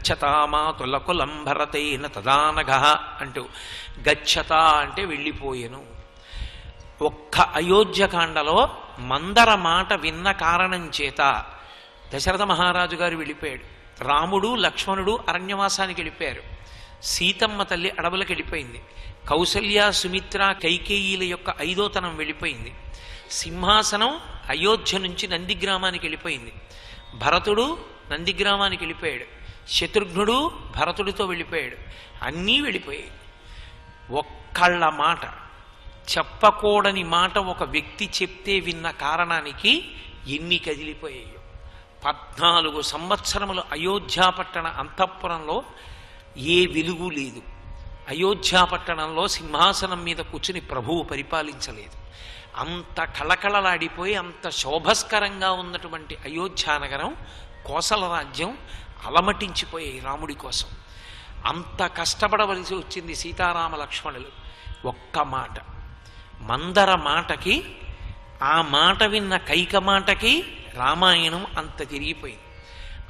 గచ్చతా మాతులకులం భరతేన తదానఘ అంటూ గచ్చత అంటే వెళ్ళిపోయెను. ఒక్క అయోధ్యకాండలో మందర మాట విన్న కారణం చేత దశరథ మహారాజు గారు వెళ్ళిపోయాడు. రాముడు లక్ష్మణుడు అరణ్యవాసానికి వెళ్ళిపోయారు. సీతమ్మ తల్లి అడవులకు వెళ్ళిపోయింది. కౌసల్య సుమిత్ర కైకేయీల యొక్క 5వ తనం వెళ్ళిపోయింది. సింహాసనం అయోధ్య నుంచి నందిగ్రామానికి వెళ్ళిపోయింది. భరతుడు నందిగ్రామానికి వెళ్ళిపోయాడు. శత్రుఘ్నుడు భరతుడితో వెళ్ళిపోయాడు. అన్నీ వెళ్ళిపోయాయి. ఒక్కళ్ళ మాట, చెప్పకూడని మాట ఒక వ్యక్తి చెప్తే విన్న కారణానికి ఎన్ని కదిలిపోయాయో. 14 సంవత్సరములు అయోధ్యాపట్టణ అంతఃపురంలో ఏ వెలుగు లేదు. అయోధ్యాపట్టణంలో సింహాసనం మీద కూర్చుని ప్రభువు పరిపాలించలేదు. అంత కళకళలాడిపోయి అంత శోభస్కరంగా ఉన్నటువంటి అయోధ్యానగరం, కోసల రాజ్యం అలమటించిపోయాయి రాముడి కోసం. అంత కష్టపడవలసి వచ్చింది సీతారామ లక్ష్మణులు. ఒక్క మాట, మందర మాటకి, ఆ మాట విన్న కైక మాటకి రామాయణం అంత తిరిగిపోయింది.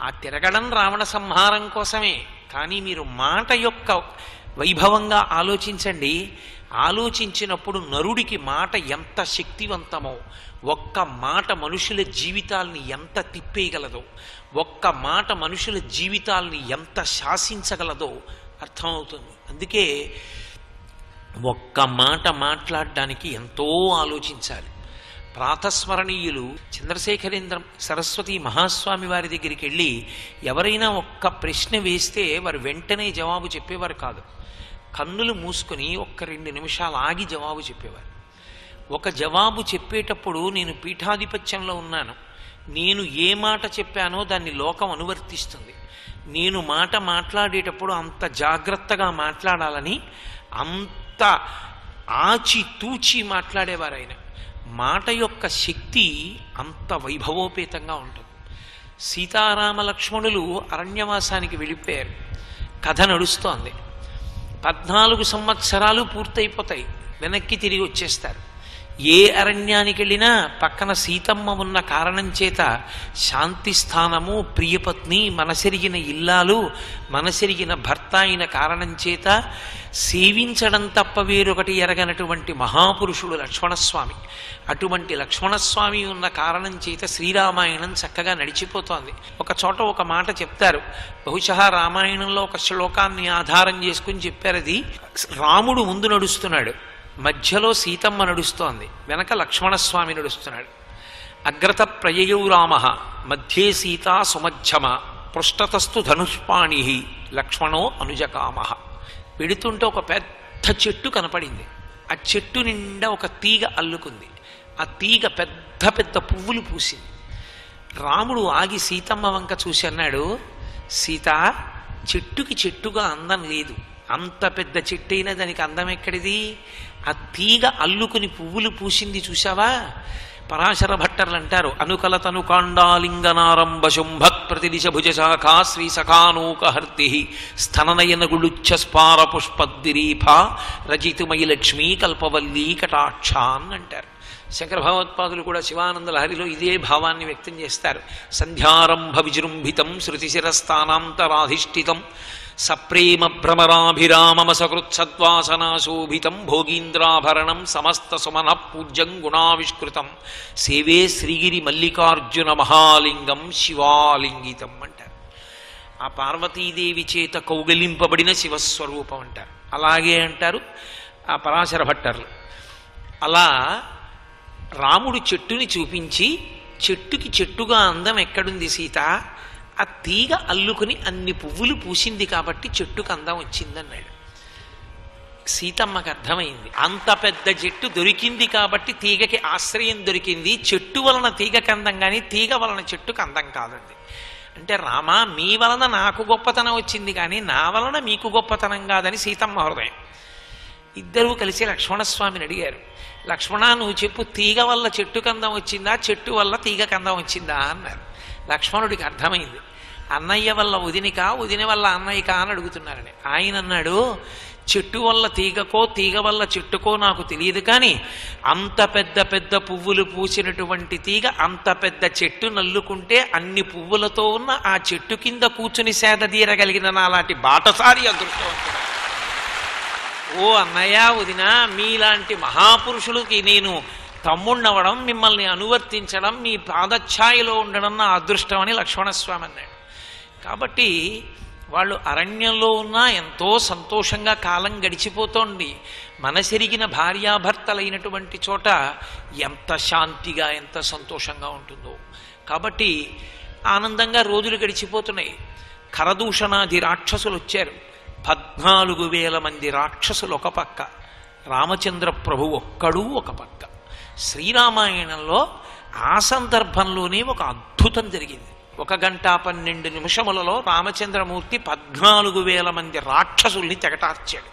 ఆ తిరగడం రావణ సంహారం కోసమే. కానీ మీరు మాట యొక్క వైభవంగా ఆలోచించండి. ఆలోచించినప్పుడు నరుడికి మాట ఎంత శక్తివంతమో, ఒక్క మాట మనుషుల జీవితాల్ని ఎంత తిప్పేయగలదో, ఒక్క మాట మనుషుల జీవితాల్ని ఎంత శాసించగలదో అర్థమవుతుంది. అందుకే ఒక్క మాట మాట్లాడడానికి ఎంతో ఆలోచించాలి. ప్రాతస్మరణీయులు చంద్రశేఖరేంద్ర సరస్వతి మహాస్వామి వారి దగ్గరికి వెళ్ళి ఎవరైనా ఒక్క ప్రశ్న వేస్తే వారు వెంటనే జవాబు చెప్పేవారు కాదు. కన్నులు మూసుకొని ఒక్క 2 నిమిషాలు ఆగి జవాబు చెప్పేవారు. ఒక జవాబు చెప్పేటప్పుడు నేను పీఠాధిపత్యంలో ఉన్నాను, నేను ఏ మాట చెప్పానో దాన్ని లోకం అనువర్తిస్తుంది. నేను మాట మాట్లాడేటప్పుడు అంత జాగ్రత్తగా మాట్లాడాలని అంత ఆచితూచి మాట్లాడేవారు ఆయన. మాట యొక్క శక్తి అంత వైభవోపేతంగా ఉంటుంది. సీతారామ లక్ష్మణులు అరణ్యవాసానికి వెళ్ళిపోయారు. కథ నడుస్తోంది. 14 సంవత్సరాలు పూర్తయిపోతాయి. వెనక్కి తిరిగి వచ్చేస్తారు. ఏ అరణ్యానికి వెళ్ళినా పక్కన సీతమ్మ ఉన్న కారణం చేత శాంతి స్థానము, ప్రియపత్ని, మనసెరిగిన ఇల్లాలు, మనసెరిగిన భర్త అయిన కారణం చేత సేవించడం తప్ప వేరొకటి ఎరగనటువంటి మహాపురుషుడు లక్ష్మణస్వామి. అటువంటి లక్ష్మణస్వామి ఉన్న కారణం చేత శ్రీరామాయణం చక్కగా నడిచిపోతోంది. ఒక చోట ఒక మాట చెప్తారు. బహుశా రామాయణంలో ఒక శ్లోకాన్ని ఆధారం చేసుకుని చెప్పారు. అది రాముడు ముందు నడుస్తున్నాడు, మధ్యలో సీతమ్మ నడుస్తోంది, వెనక లక్ష్మణస్వామి నడుస్తున్నాడు. అగ్రత ప్రయయౌ రామ మధ్యే సీతా సుమధ్యమ పృష్ఠతస్తు ధనుష్పాణి లక్ష్మణో అనుజకామ. పెడుతుంటే ఒక పెద్ద చెట్టు కనపడింది. ఆ చెట్టు నిండా ఒక తీగ అల్లుకుంది. ఆ తీగ పెద్ద పెద్ద పువ్వులు పూసింది. రాముడు ఆగి సీతమ్మ వంక చూసి అన్నాడు, సీత, చెట్టుకి చెట్టుగా అందం లేదు. అంత పెద్ద చెట్టు అయినా దానికి అందం ఎక్కడిది? ఆ తీగ అల్లుకుని పువ్వులు పూసింది చూసావా? పరాశర భట్టర్లు అంటారు, అనుకలతను కాండాలింగనారంభ శుంభక్ ప్రతిదిశ భుజశాఖా శ్రీ సఖానూకహర్తి స్థననయన గుళుచ్చ స్పార పుష్పద్దిరీఫ రజితుమయి లక్ష్మీ కల్పవల్లీ కటాక్షాన్ అంటారు. శంకర భగవత్పాదులు కూడా శివానంద లహరిలో ఇదే భావాన్ని వ్యక్తం చేస్తారు. సంధ్యారంభ విజృంభితం శృతిశిరస్థానాంతరాధిష్ఠితం సప్రేమ భ్రమరాభిరామమసకృత్సద్వాసనాశోభితం భోగీంద్రాభరణం సమస్త సుమన పూజ్యం గుణావిష్కృతం సేవే శ్రీగిరి మల్లికార్జున మహాలింగం శివాలింగితం అంటారు. ఆ పార్వతీదేవి చేత కౌగలింపబడిన శివస్వరూపం అంటారు. అలాగే అంటారు ఆ పరాశర భట్టర్లు. అలా రాముడు చెట్టుని చూపించి, చెట్టుకి చెట్టుగా అందం ఎక్కడుంది సీత? ఆ తీగ అల్లుకుని అన్ని పువ్వులు పూసింది కాబట్టి చెట్టుకు అందం వచ్చిందన్నాడు. సీతమ్మకు అర్థమైంది, అంత పెద్ద చెట్టు దొరికింది కాబట్టి తీగకి ఆశ్రయం దొరికింది. చెట్టు వలన తీగకి అందం కానీ తీగ వలన చెట్టుకు అందం కాదండి. అంటే రామా, మీ వలన నాకు గొప్పతనం వచ్చింది కానీ నా వలన మీకు గొప్పతనం కాదని సీతమ్మ హృదయం. ఇద్దరూ కలిసి లక్ష్మణస్వామిని అడిగారు, లక్ష్మణ, నువ్వు చెప్పు, తీగ వల్ల చెట్టుకు అందం వచ్చిందా, చెట్టు వల్ల తీగకు అందం వచ్చిందా అన్నారు. లక్ష్మణుడికి అర్థమైంది. అన్నయ్య వల్ల వదినిక, వదిన వల్ల అన్నయ్యక అని అడుగుతున్నారని. ఆయన అన్నాడు, చెట్టు వల్ల తీగకో తీగ వల్ల చెట్టుకో నాకు తెలియదు, కానీ అంత పెద్ద పెద్ద పువ్వులు పూసినటువంటి తీగ అంత పెద్ద చెట్టు నల్లుకుంటే అన్ని పువ్వులతో ఉన్న ఆ చెట్టు కింద కూర్చుని సేద తీరగలిగిన నాలాంటి బాటసారి అదృష్టవంతుడు. ఓ అన్నయ్య వదిన, మీలాంటి మహాపురుషులకి నేను తమ్ముణ్ణవడం, మిమ్మల్ని అనువర్తించడం, మీ పాదఛాయలో ఉండడం నా అదృష్టం అని లక్ష్మణస్వామి అన్నాడు. కాబట్టి వాళ్ళు అరణ్యంలో ఉన్నా ఎంతో సంతోషంగా కాలం గడిచిపోతోంది. మనసెరిగిన భార్యాభర్తలైనటువంటి చోట ఎంత శాంతిగా ఎంత సంతోషంగా ఉంటుందో. కాబట్టి ఆనందంగా రోజులు గడిచిపోతున్నాయి. ఖరదూషణాది రాక్షసులు వచ్చారు. 14,000 మంది రాక్షసులు ఒక పక్క, రామచంద్ర ప్రభు ఒక్కడు ఒక పక్క. శ్రీరామాయణంలో ఆ సందర్భంలోనే ఒక అద్భుతం జరిగింది. 1 గంట 12 నిమిషములలో రామచంద్రమూర్తి 14,000 మంది రాక్షసుల్ని తెగటార్చాడు.